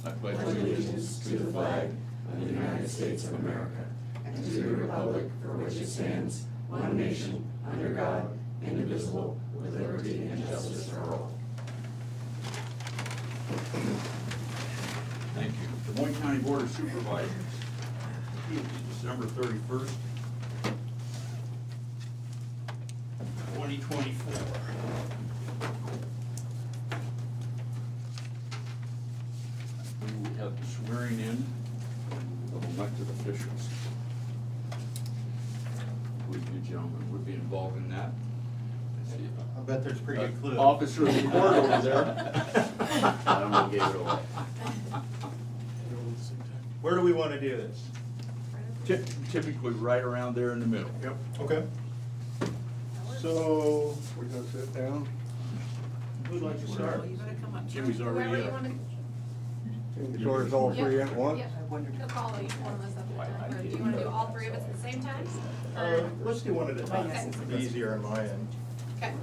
I pledge allegiance to the flag of the United States of America and to the republic for which it stands, one nation, under God, indivisible, with liberty and justice for all. Thank you. The Moines County Board of Supervisors, December 31st, 2024. We have the swearing in of elected officials. Would you gentlemen would be involved in that? I bet there's a pretty good clue. Officer of the court over there. I don't want to give it away. Where do we want to do this? Typically right around there in the middle. Yep. Okay. So, We're gonna sit down. who'd like to start? You better come up. Jimmy's already Whoever you up. wanna- Yours all three at once? Yep. He'll call each one of us up at a time. Or do you wanna do all three of us at the same time? Let's do one at a time. Okay. It'll be easier on my end. Okay.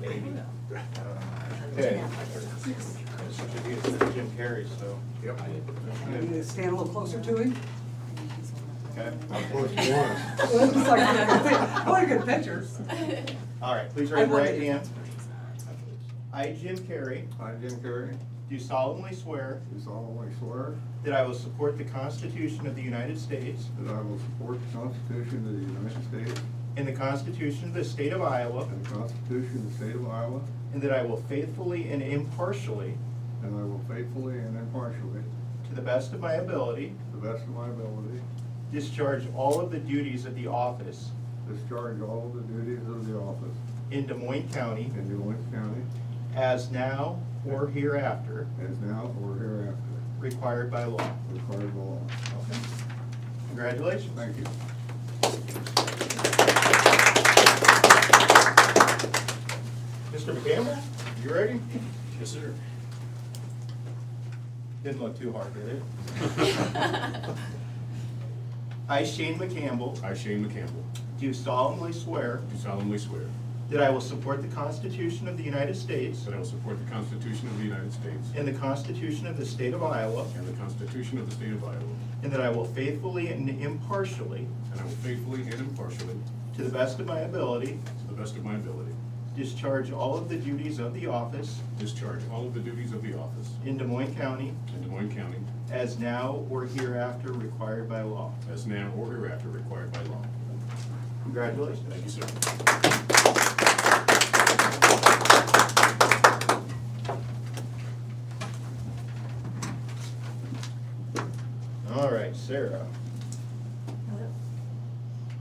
Okay. It's Jim Carrey, so. Yep. You need to stand a little closer to him. Okay. I'm close to one. It's like, what a good picture. All right, please raise your right hand. I, Jim Carrey, I, Jim Carrey, do solemnly swear do solemnly swear that I will support the Constitution of the United States that I will support the Constitution of the United States and the Constitution of the State of Iowa, and the Constitution of the State of Iowa, and that I will faithfully and impartially, and I will faithfully and impartially, to the best of my ability, to the best of my ability, discharge all of the duties of the office discharge all the duties of the office in Des Moines County in Des Moines County as now or hereafter as now or hereafter required by law. required by law. Okay. Congratulations. Thank you. Mr. McCampbell, you ready? Yes, sir. Didn't look too hard, did it? I, Shane McCampbell, I, Shane McCampbell, do solemnly swear do solemnly swear that I will support the Constitution of the United States that I will support the Constitution of the United States and the Constitution of the State of Iowa, and the Constitution of the State of Iowa, and that I will faithfully and impartially, and I will faithfully and impartially, to the best of my ability, to the best of my ability, discharge all of the duties of the office discharge all of the duties of the office in Des Moines County in Des Moines County as now or hereafter required by law. as now or hereafter required by law. Congratulations. Thank you, sir. All right, Sarah.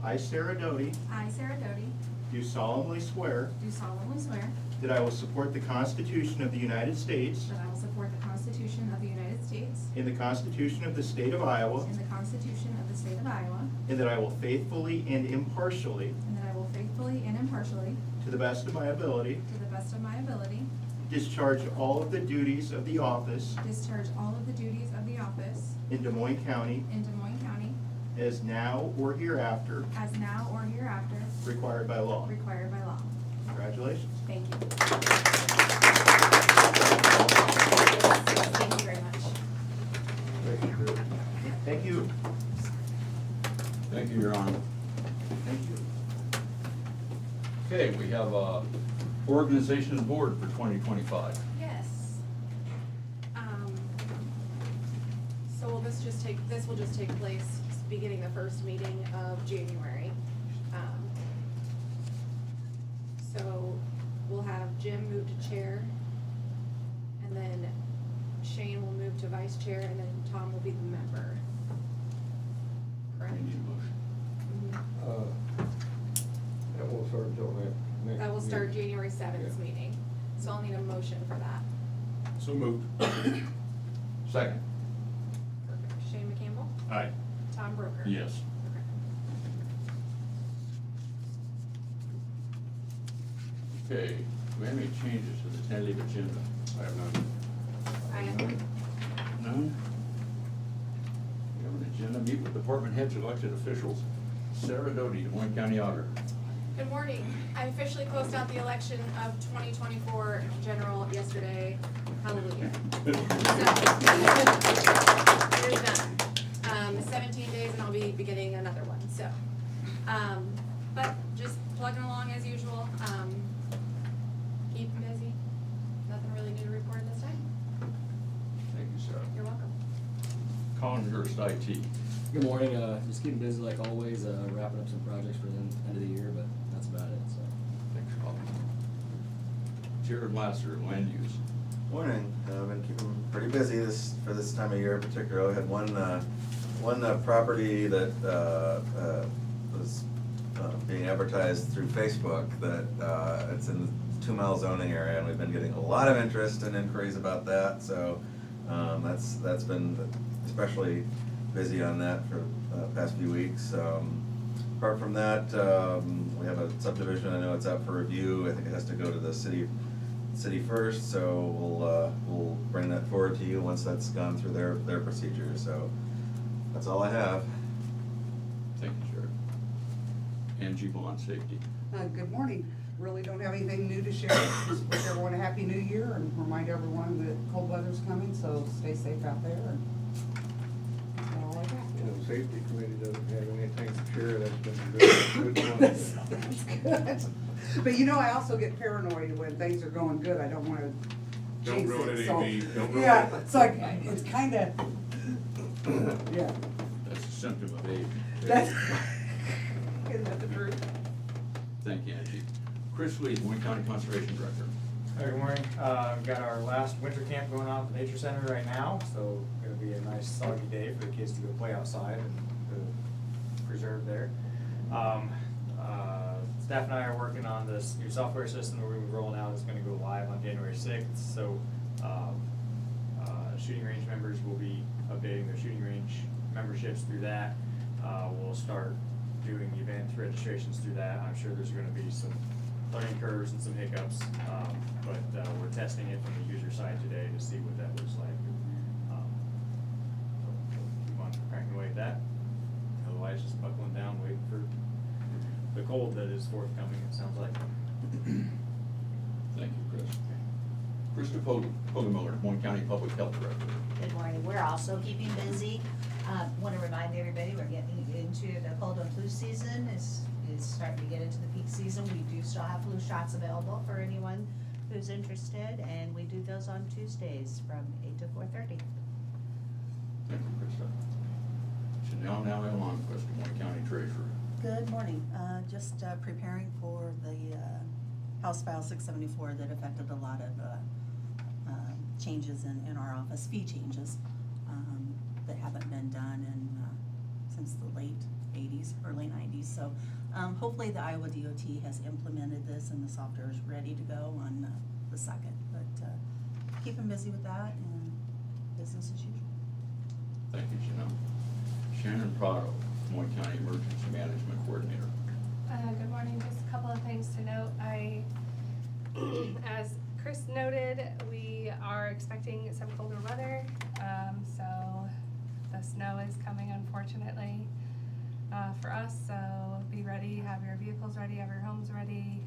I, Sarah Doty, I, Sarah Doty, do solemnly swear do solemnly swear that I will support the Constitution of the United States that I will support the Constitution of the United States and the Constitution of the State of Iowa, and the Constitution of the State of Iowa, and that I will faithfully and impartially, and that I will faithfully and impartially, to the best of my ability, to the best of my ability, discharge all of the duties of the office discharge all of the duties of the office in Des Moines County in Des Moines County as now or hereafter as now or hereafter required by law. required by law. Congratulations. Thank you. Thank you very much. Thank you. Thank you, Your Honor. Thank you. Okay, we have organization of the board for 2025. Yes. So this will just take place beginning the first meeting of January. So we'll have Jim move to chair, and then Shane will move to vice chair, and then Tom will be the member. We Correct? need a motion. That won't start until next. That will start meeting. January 7th Yeah. meeting, so I'll need a motion for that. So moved. Second. Perfect. Shane McCampbell? Aye. Tom Broker? Yes. Okay, do we have any changes to the tentative agenda? I have none. I have None? We have an agenda, meet with department heads, elected officials. Sarah Doty, Des Moines County Auditor. Good morning. I officially closed out the election of 2024 general yesterday. Hallelujah. So- But just plugging along as usual, keep busy. Nothing really new to report this time. Thank you, Sarah. You're welcome. Conhurst IT. Good morning, just keeping busy like always, wrapping up some projects for the end of the year, but that's about it, so. Thanks, Colin. Jared Lasser, Land Use. Morning. I've been keeping pretty busy for this time of year in particular. I had one property that was being advertised through Facebook that it's in the 2-mile zoning area, and we've been getting a lot of interest and inquiries about that. So that's been especially busy on that for the past few weeks. Apart from that, we have a subdivision. I know it's out for review. I think it has to go to the city first, so we'll bring that forward to you once that's gone through their procedure. So that's all I have. Thank you, Jared. Angie Bond, Safety. Good morning. Really don't have anything new to share. Just wish everyone a happy new year and remind everyone that cold weather's coming, so stay safe out there. And that's all I got. The safety committee doesn't have anything to share, that's been a good one. That's good. But you know, I also get paranoid when things are going good. I don't wanna Don't jinx ruin it, it, so. Amy. Don't ruin Yeah, it. it's like, it's kinda, yeah. That's a symptom of age. That's, isn't that the truth? Thank you, Angie. Chris Lee, Moines County Conservation Director. Good morning. We've got our last winter camp going on at the Nature Center right now, so it'll be a nice soggy day for the kids to go play outside and to preserve there. Staff and I are working on this new software system that we're gonna be rolling out. It's gonna go live on January 6th, so shooting range members will be updating their shooting range memberships through that. We'll start doing event registrations through that. I'm sure there's gonna be some learning curves and some hiccups, but we're testing it from the user side today to see what that looks like. So we'll keep on cranking away at that. Otherwise, just buckling down, waiting for the cold that is forthcoming, it sounds like. Thank you, Chris. Krista Poggemiller, Moines County Public Health Director. Good morning. We're also keeping busy. Want to remind everybody, we're getting into the cold and flu season. It's starting to get into the peak season. We do still have flu shots available for anyone who's interested, and we do those on Tuesdays from 8 to 4:30. Thank you, Krista. Chanel Alonquist, Moines County Treasurer. Good morning. Just preparing for the House File 674 that affected a lot of changes in our office, fee changes that haven't been done since the late 80s or late 90s. So hopefully the Iowa DOT has implemented this and the software is ready to go on the 2nd. But keep them busy with that and business as usual. Thank you, Chanel. Shannon Prado, Moines County Emergency Management Coordinator. Good morning. Just a couple of things to note. As Chris noted, we are expecting some colder weather. So the snow is coming, unfortunately, for us. So be ready, have your vehicles ready, have your homes ready.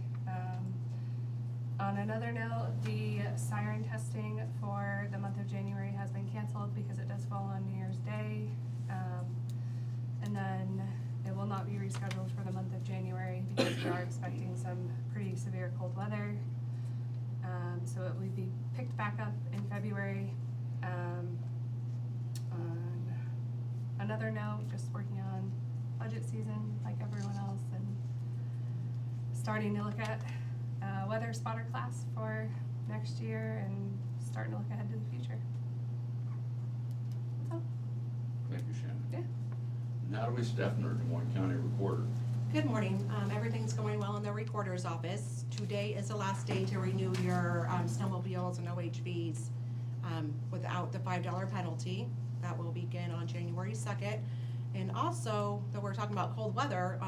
On another note, the siren testing for the month of January has been canceled because it does fall on New Year's Day. And then it will not be rescheduled for the month of January because we are expecting some pretty severe cold weather. So it will be picked back up in February. On another note, just working on budget season like everyone else and starting to look at weather spotter class for next year and starting to look ahead to the future. That's all. Thank you, Shannon. Yeah. Natalie Steffner, Des Moines County Recorder. Good morning. Everything's going well in the recorder's office. Today is the last day to renew your snowmobiles and OHVs without the $5 penalty. That will begin on January 2nd. And also, though we're talking about cold weather,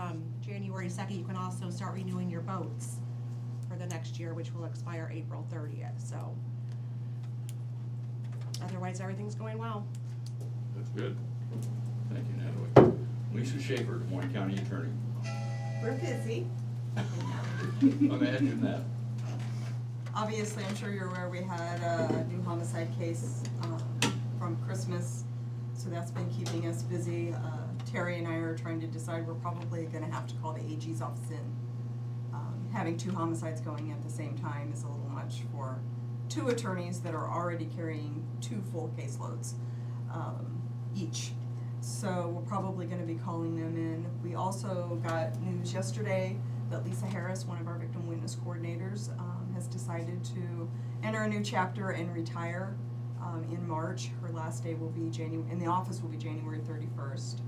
January 2nd, you can also start renewing your boats for the next year, which will expire April 30th. So otherwise, everything's going well. That's good. Thank you, Natalie. Lisa Schaefer, Des Moines County Attorney. We're busy. Imagine that. Obviously, I'm sure you're aware we had a new homicide case from Christmas So that's been keeping us busy. Terry and I are trying to decide, we're probably gonna have to call the AG's office in. Having 2 homicides going at the same time is a little much for 2 attorneys that are already carrying 2 full caseloads, each. So we're probably gonna be calling them in. We also got news yesterday that Lisa Harris, one of our victim witness coordinators, has decided to enter a new chapter and retire in March. Her last day will be in the office will be January 31st.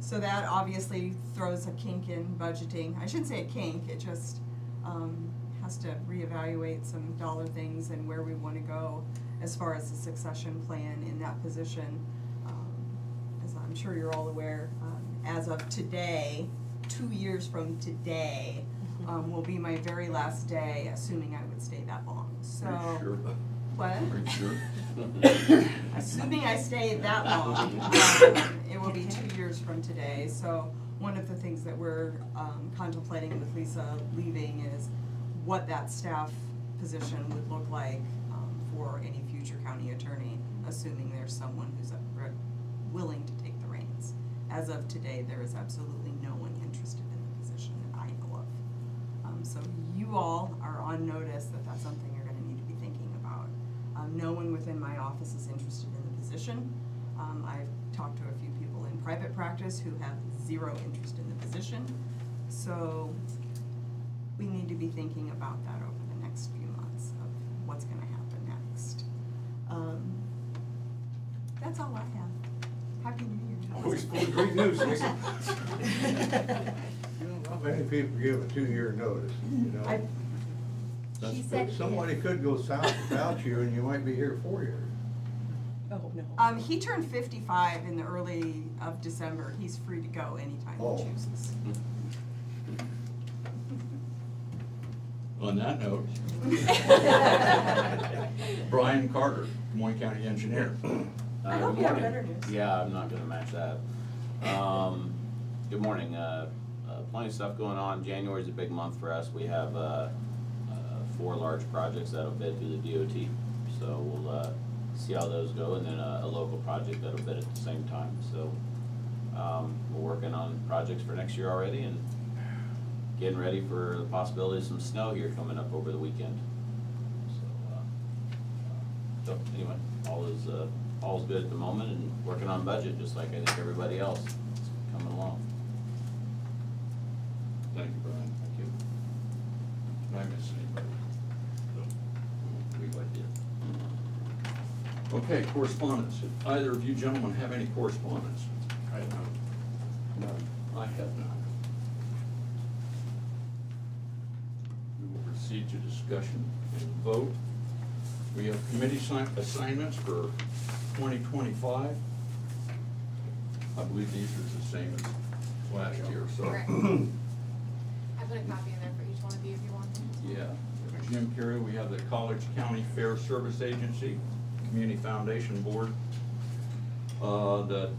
So that obviously throws a kink in budgeting. I shouldn't say a kink, it just has to reevaluate some dollar things and where we want to go as far as the succession plan in that position. As I'm sure you're all aware, as of today, 2 years from today, will be my very last day, assuming I would stay that long. So, Are you sure? what? Are you sure? Assuming I stay that long, it will be 2 years from today. So one of the things that we're contemplating with Lisa leaving is what that staff position would look like for any future county attorney, assuming there's someone who's willing to take the reins. As of today, there is absolutely no one interested in the position that I know of. So you all are on notice that that's something you're gonna need to be thinking about. No one within my office is interested in the position. I've talked to a few people in private practice who have 0 interest in the position. So we need to be thinking about that over the next few months of what's gonna happen next. That's all I have. Happy New Year. Always full of great news, Lisa. You know, not many people give a 2-year notice, you know? She said Somebody could go south without you and you might be here 4 years. Oh, no. He turned 55 in the early of December. He's free to go anytime Oh. he chooses. On that note, Brian Carter, Des Moines County Engineer. I hope Good you have morning. better news. Yeah, I'm not gonna match that. Good morning, plenty of stuff going on. January's a big month for us. We have, 4 large projects that'll bid through the DOT. So we'll, see how those go, and then a local project that'll bid at the same time. So, we're working on projects for next year already and getting ready for the possibility of some snow here coming up over the weekend. So anyway, all's good at the moment, and working on budget, just like I think everybody else. It's coming along. Thank you, Brian. Thank you. Did I miss anybody? No. We like it. Okay, correspondence. If either of you gentlemen have any correspondence? I have none. None. I have none. We will proceed to discussion and vote. We have committee assignments for 2025. I believe these are the same as last year, so. Correct. I put a copy in there for each one of you if you want. Yeah, Jim Carey, we have the College County Fair Service Agency, Community Foundation Board, the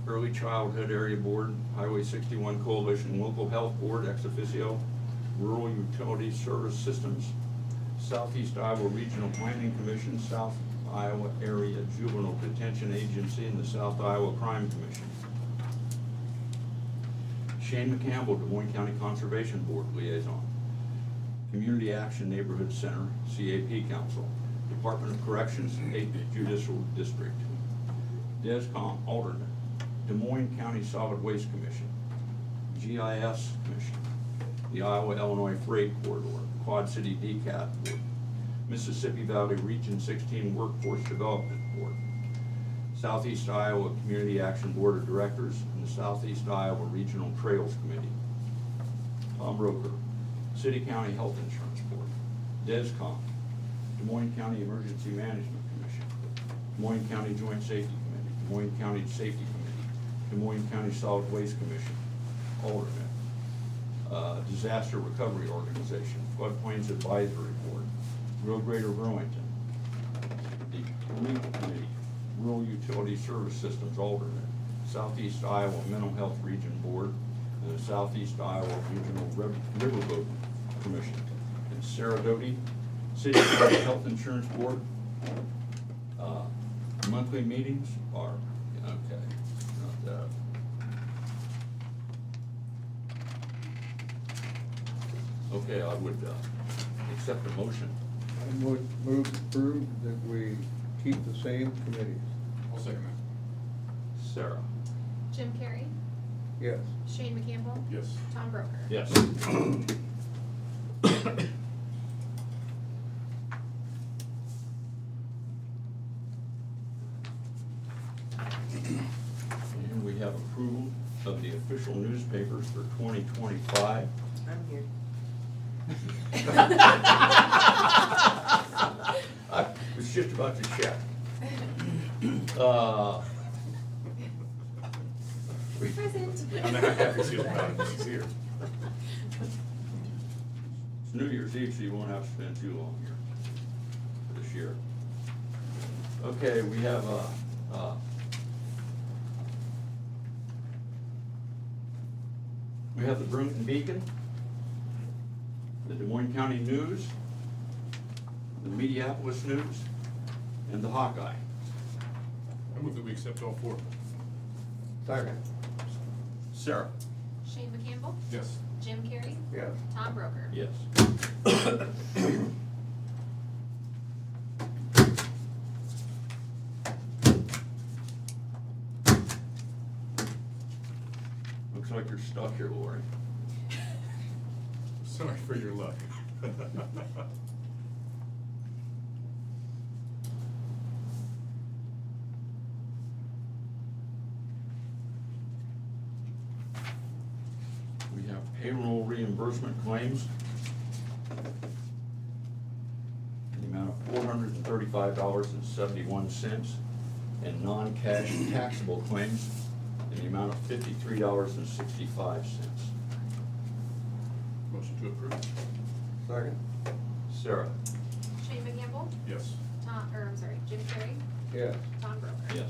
Early Childhood Area Board, Highway 61 Coalition, Local Health Board, ex officio, Rural Utility Service Systems, Southeast Iowa Regional Planning Commission, South Iowa Area Juvenile Detention Agency, and the South Iowa Crime Commission. Shane McCampbell, Des Moines County Conservation Board Liaison. Community Action Neighborhood Center, CAP Council. Department of Corrections, 8th Judicial District. DESCOM Alternate. Des Moines County Solid Waste Commission. GIS Commission. The Iowa-Illinois Freight Corridor. Quad City DCAT Board. Mississippi Valley Region 16 Workforce Development Board. Southeast Iowa Community Action Board of Directors, and the Southeast Iowa Regional Trails Committee. Tom Roker, City County Health Insurance Board. DESCOM, Des Moines County Emergency Management Commission. Des Moines County Joint Safety Committee. Des Moines County Safety Committee. Des Moines County Solid Waste Commission. Alternate. Disaster Recovery Organization. Floodplains Advisory Board. Real Greater Burlington. The REAP Committee. Rural Utility Service Systems Alternate. Southeast Iowa Mental Health Region Board, and the Southeast Iowa Regional Riverboat Commission. And Sarah Doty, City County Health Insurance Board. Monthly meetings are, okay. Okay, I would accept the motion. I would move to approve that we keep the same committees. I'll second that. Sarah? Jim Carrey, Yes. Shane McCampbell, Yes. Tom Broker. Yes. And we have approval of the official newspapers for 2025. I'm here. I was just about to check. Present. I'm not happy to see him, he's here. It's New Year's Eve, so you won't have to spend too long here this year. Okay, we have the Brewington Beacon, the Des Moines County News, the Mediapolis News, and the Hawkeye. I move that we accept all four. Second. Sarah? Shane McCampbell, Yes. Jim Carrey, Yes. Tom Broker. Yes. Looks like you're stuck here, Lori. Sorry for your luck. We have payroll reimbursement claims in the amount of $435.71, and non-cash taxable claims in the amount of $53.65. Motion to approve. Second. Sarah? Shane McCampbell, Yes. Jim Carrey, Yes. Tom Broker. Yes.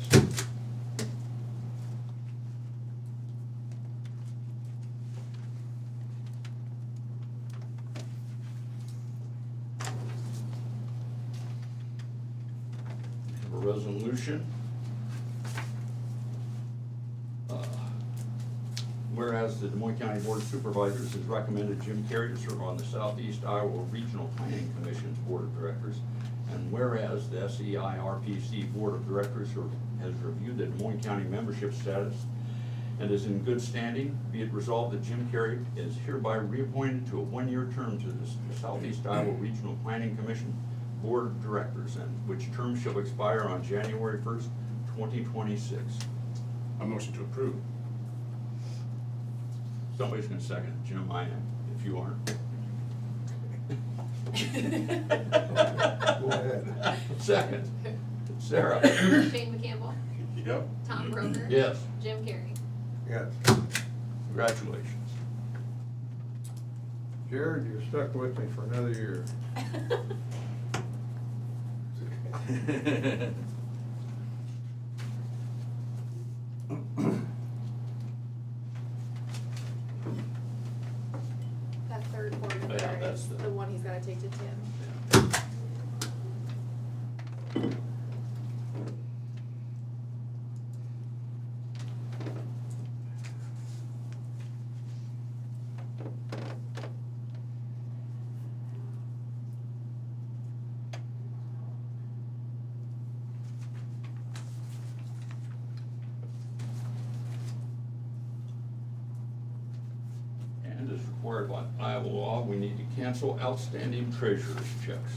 Have a resolution. Whereas the Des Moines County Board of Supervisors has recommended Jim Carrey to serve on the Southeast Iowa Regional Planning Commission's Board of Directors, and whereas the SEIRPC Board of Directors has reviewed the Des Moines County membership status and is in good standing, be it resolved that Jim Carrey is hereby reappointed to a one-year term to the Southeast Iowa Regional Planning Commission Board of Directors, and which term shall expire on January 1st, 2026. A motion to approve. Somebody's gonna second it. Jim, I am, if you aren't. Go ahead. Second. Sarah? Shane McCampbell, Yep. Tom Broker. Yes. Jim Carrey. Yes. Congratulations. Jared, you're stuck with me for another year. That third form in Yeah, there that's is the- the one he's gotta take to Tim. And as required by Iowa law, we need to cancel outstanding treasurer's checks.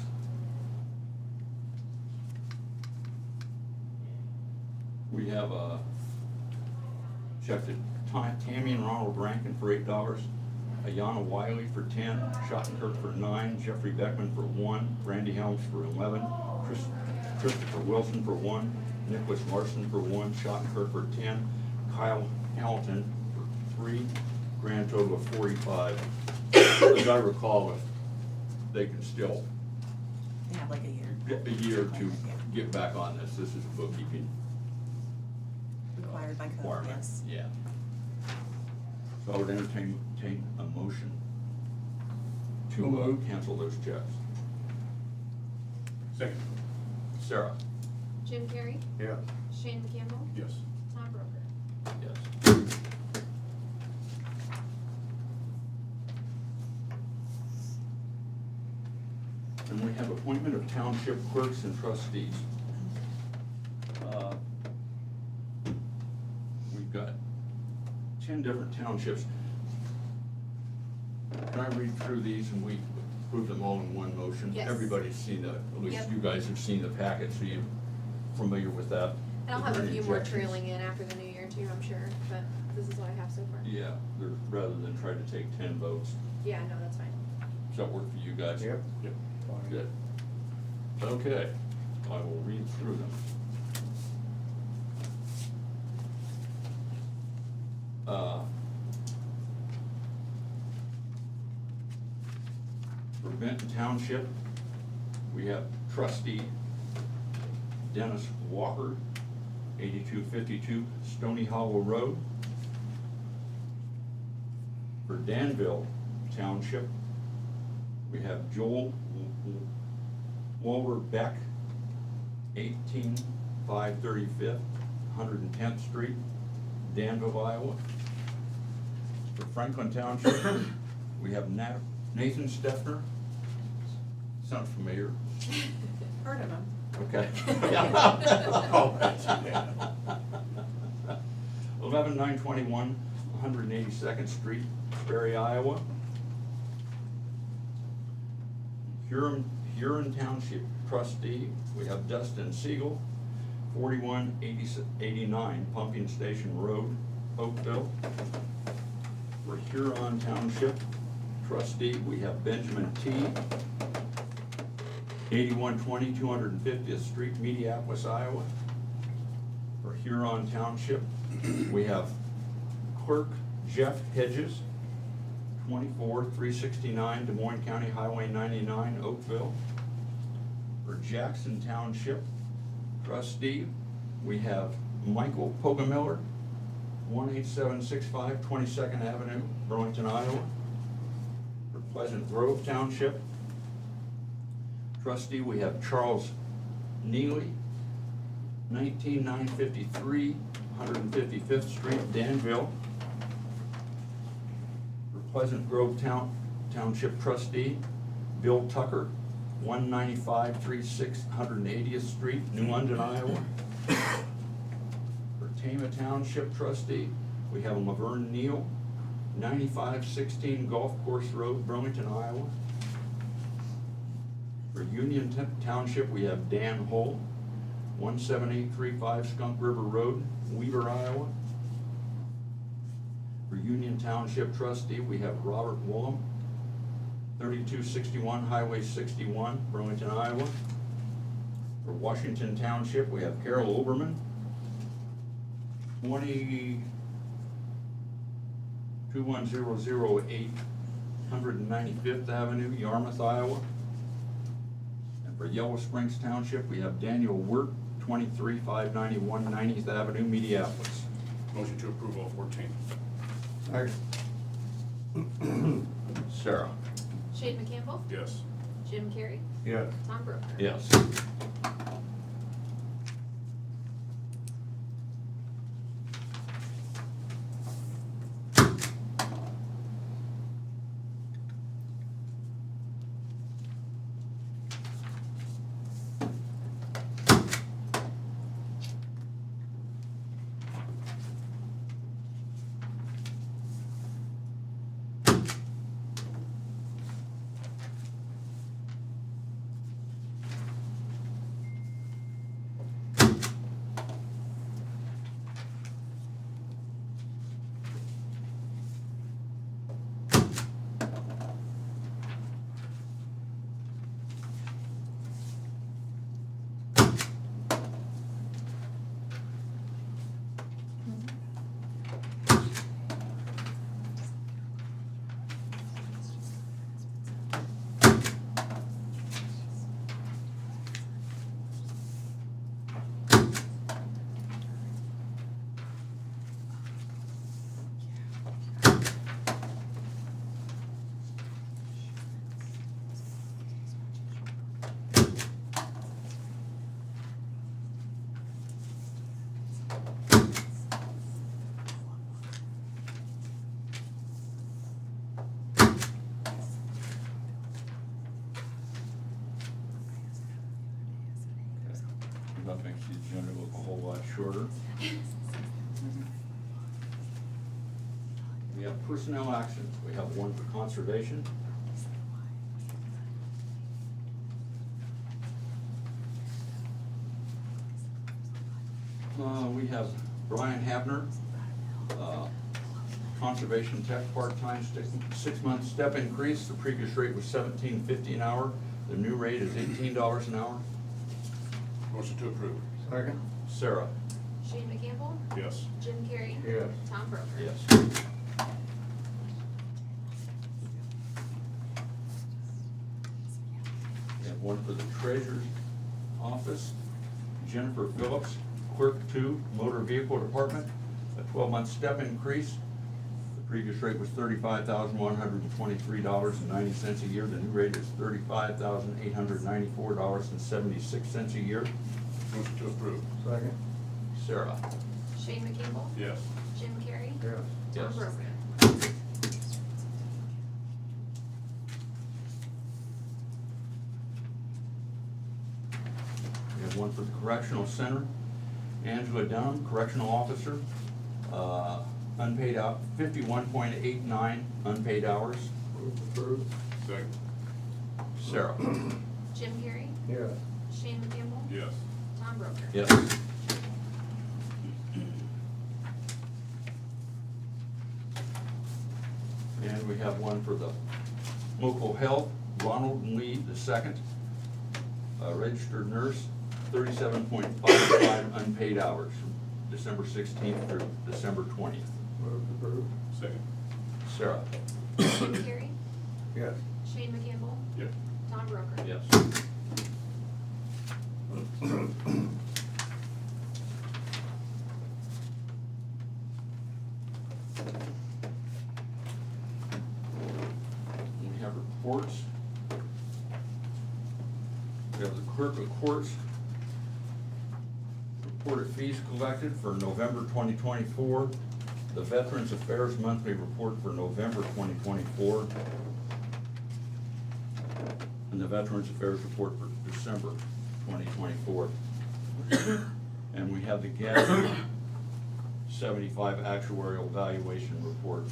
We have a check to Tammy and Ronald Rankin for $8, Ayana Wiley for 10, Schottenkirk for 9, Jeffrey Beckman for 1, Randy Helms for 11, Christopher Wilson for 1, Nicholas Larson for 1, Schottenkirk for 10, Kyle Hamilton for 3, grand total of 45. As I recall, they can still They have like a year. get a year to get back on this. This is a bookkeeping Required by code, requirement. yes. Yeah. So I would entertain a motion So to moved. cancel those checks. Second. Sarah? Jim Carrey, Yeah. Shane McCampbell, Yes. Tom Broker. Yes. And we have appointment of township clerks and trustees. We've got 10 different townships. Can I read through these and we approve them all in one motion? Yes. Everybody's seen the, at least Yep. you guys have seen the packet, so you're familiar with that. And I'll Is have there a any few more objections? trailing in after the new year too, I'm sure, but this is what I have so far. Yeah, rather than try to take 10 votes. Yeah, no, that's fine. Does that work for you guys? Yep. Yep. Fine. Good. Okay, I will read through them. For Benton Township, we have trustee Dennis Walker, 8252 Stony Hollow Road. For Danville Township, we have Joel Walter Beck, 18535 110th Street, Danville, Iowa. For Franklin Township, we have Nathan Steffner. Sounds familiar. Heard of them. Okay. Oh, that's okay. 11921 182nd Street, Sperry, Iowa. Huron Township trustee, we have Dustin Siegel, 4189 Pumping Station Road, Oakville. For Huron Township trustee, we have Benjamin T., 8120 250th Street, Mediapolis, Iowa. For Huron Township, we have clerk Jeff Hedges, 24369 Des Moines County Highway 99, Oakville. For Jackson Township trustee, we have Michael Pogamiller, 18765 22nd Avenue, Burlington, Iowa. For Pleasant Grove Township trustee, we have Charles Neely, 19953 155th Street, Danville. For Pleasant Grove Township trustee, Bill Tucker, 19536 180th Street, New London, Iowa. For Tama Township trustee, we have Laverne Neal, 9516 Golf Course Road, Burlington, Iowa. For Union Township, we have Dan Hull, 17835 Skunk River Road, Weaver, Iowa. For Union Township trustee, we have Robert Woolham, 3261 Highway 61, Burlington, Iowa. For Washington Township, we have Carol Oberman, 21008 195th Avenue, Yarmouth, Iowa. And for Yellow Springs Township, we have Daniel Wirt, 23591 90th Avenue, Mediapolis. Motion to approve all 14. Sarah? Shane McCampbell, Yes. Jim Carrey, Yeah. Tom Broker. Yes. That makes the agenda look a whole lot shorter. We have personnel actions. We have one for conservation. We have Brian Habner, conservation tech, part-time, 6-month step increase. The previous rate was $17.50 an hour. The new rate is $18 an hour. Motion to approve. Second? Sarah? Shane McCampbell? Yes. Jim Carrey? Yes. Tom Broker? Yes. We have one for the treasurer's office. Jennifer Phillips, clerk 2, motor vehicle department, a 12-month step increase. The previous rate was $35,123.90 a year. The new rate is $35,894.76 a year. Motion to approve. Second? Sarah? Shane McCampbell? Yes. Jim Carrey? Yes. Tom Yes. Broker? We have one for the correctional center. Angela Dunham, correctional officer, unpaid out, 51.89 unpaid hours. Move approved. Second. Sarah? Jim Carrey? Yes. Shane McCampbell? Yes. Tom Broker? Yes. And we have one for the local health, Ronald Lee II, registered nurse, 37.55 unpaid hours from December 16th through December 20th. Move approved. Second. Sarah? Jim Carrey? Yes. Shane McCampbell? Yes. Tom Broker? Yes. We have reports. We have the clerk of courts. Reported fees collected for November 2024. The Veterans Affairs Monthly Report for November 2024. And the Veterans Affairs Report for December 2024. And we have the GAD 75 actuarial valuation report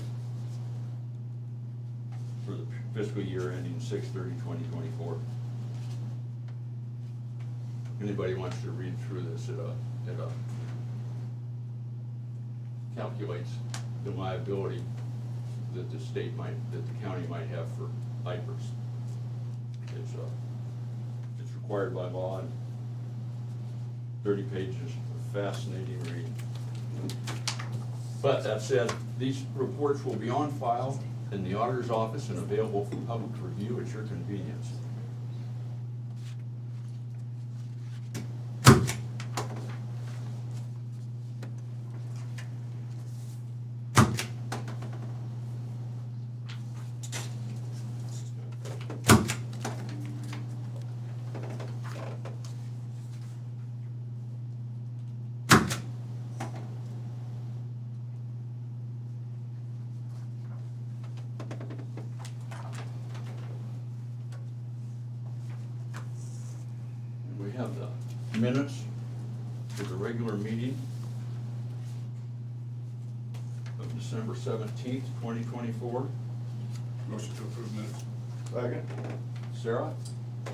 for the fiscal year ending 6/30/2024. Anybody wants to read through this, it calculates the liability that the state might, that the county might have for IPERS. It's required by law, and 30 pages of fascinating reading. But that said, these reports will be on file in the auditor's office and available for public review at your convenience. We have the minutes for the regular meeting of December 17th, 2024. Motion to approve minutes. Second? Sarah?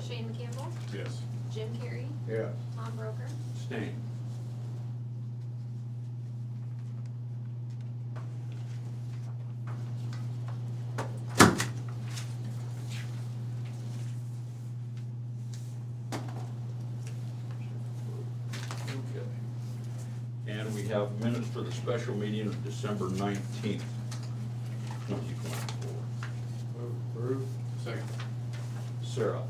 Shane McCampbell? Yes. Jim Carrey? Yes. Tom Broker? Stain. Okay. And we have minutes for the special meeting of December 19th, 2024. Move approved. Second. Sarah?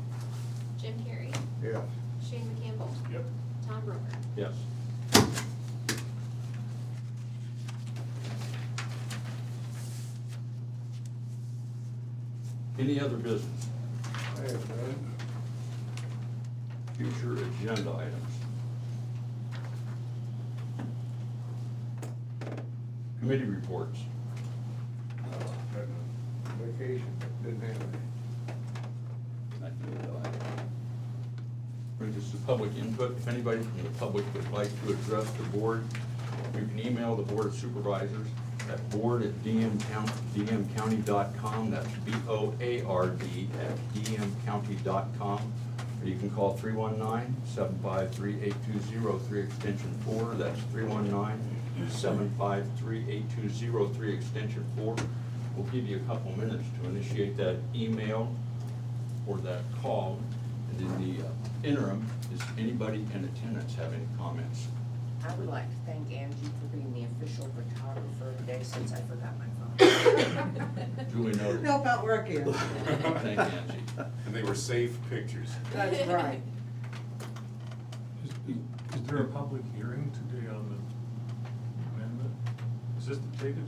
Jim Carrey? Yes. Shane McCampbell? Yep. Tom Broker? Yes. Any other business? I have none. Future agenda items. Committee reports. Had a vacation, didn't have any. Brings us to public input. If anybody from the public would like to address the board, you can email the Board of Supervisors at board@dmcounty.com. That's BOARD@dmcounty.com. Or you can call 319-753-8203 extension 4. That's 319-753-8203 extension 4. We'll give you a couple minutes to initiate that email or that call. And in the interim, does anybody in attendance have any comments? I would like to thank Angie for being the official photographer today since I forgot my phone. Duly noted. Help out where I can. Thank you, Angie. And they were safe pictures. That's right. Is there a public hearing today on the amendment? Is this today the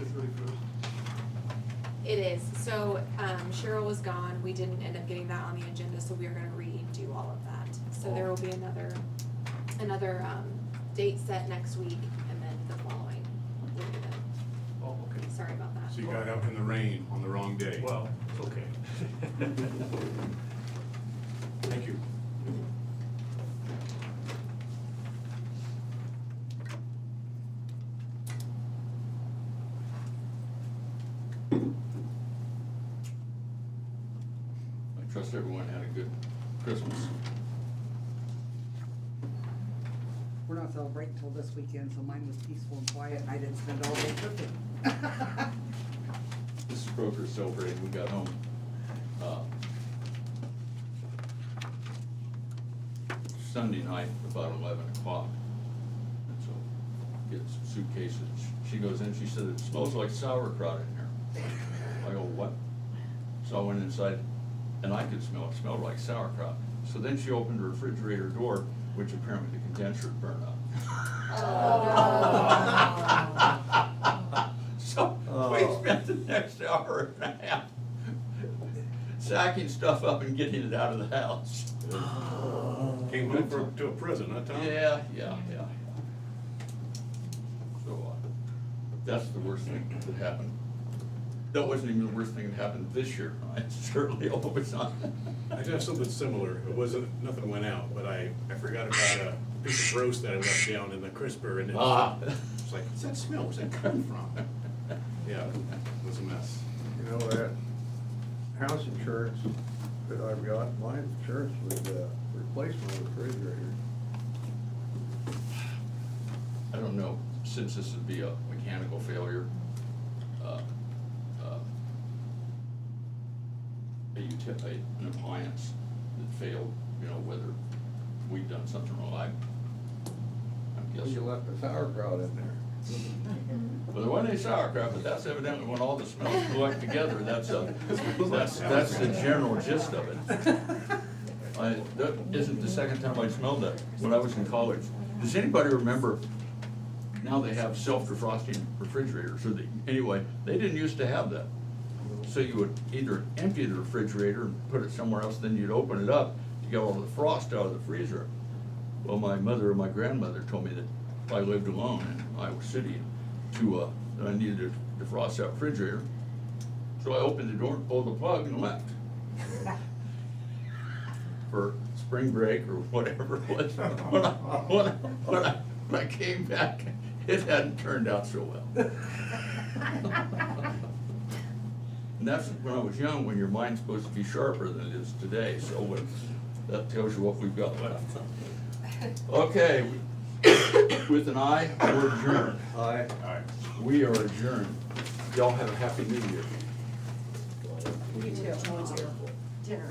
31st? It is, so, Cheryl was gone, we didn't end up getting that on the agenda, so we are gonna redo all of that. So there will be another date set next week, and then the following will be the, Oh, okay. sorry about that. So you got out in the rain on the wrong day. Well, it's okay. Thank you. I trust everyone had a good Christmas. We're not celebrating until this weekend, so mine was peaceful and quiet, and I didn't spend all day cooking. Mrs. Croker celebrated, we got home, Sunday night about 11 o'clock. And so, get some suitcases, she goes in, she said, it smells like sauerkraut in here. I go, what? So I went inside, and I could smell it, smelled like sauerkraut. So then she opened the refrigerator door, which apparently the condenser had burned up. So we spent the next hour and a half sacking stuff up and getting it out of the house. Came home to a prison, huh, Tom? Yeah. So, that's the worst thing that happened. That wasn't even the worst thing that happened this year. I certainly hope it's not. I have something similar. It wasn't, nothing went out, but I forgot about a piece of roast that I left down in the crisper, and it's like, what's that smell? Where's that come from? Yeah, it was a mess. You know, that house insurance that I've got, my insurance was replacement of the refrigerator. I don't know, since this would be a mechanical failure, an appliance that failed, you know, whether we've done something wrong, I'm guessing. You left the sauerkraut in there. Well, there wasn't any sauerkraut, but that's evidently when all the smells collect together, that's the general gist of it. That isn't the second time I smelled that, when I was in college. Does anybody remember, now they have self-defrosting refrigerators, anyway, they didn't used to have that. So you would either empty the refrigerator and put it somewhere else, then you'd open it up to get all the frost out of the freezer. Well, my mother and my grandmother told me that if I lived alone in Iowa City, that I needed to defrost that refrigerator. So I opened the door and pulled the plug and left. For spring break or whatever it was. When I came back, it hadn't turned out so well. And that's when I was young, when your mind's supposed to be sharper than it is today, so that tells you what we've got left. Okay, with an aye, we're adjourned. Aye. We are adjourned. Y'all have a happy new year. You too. Dinner.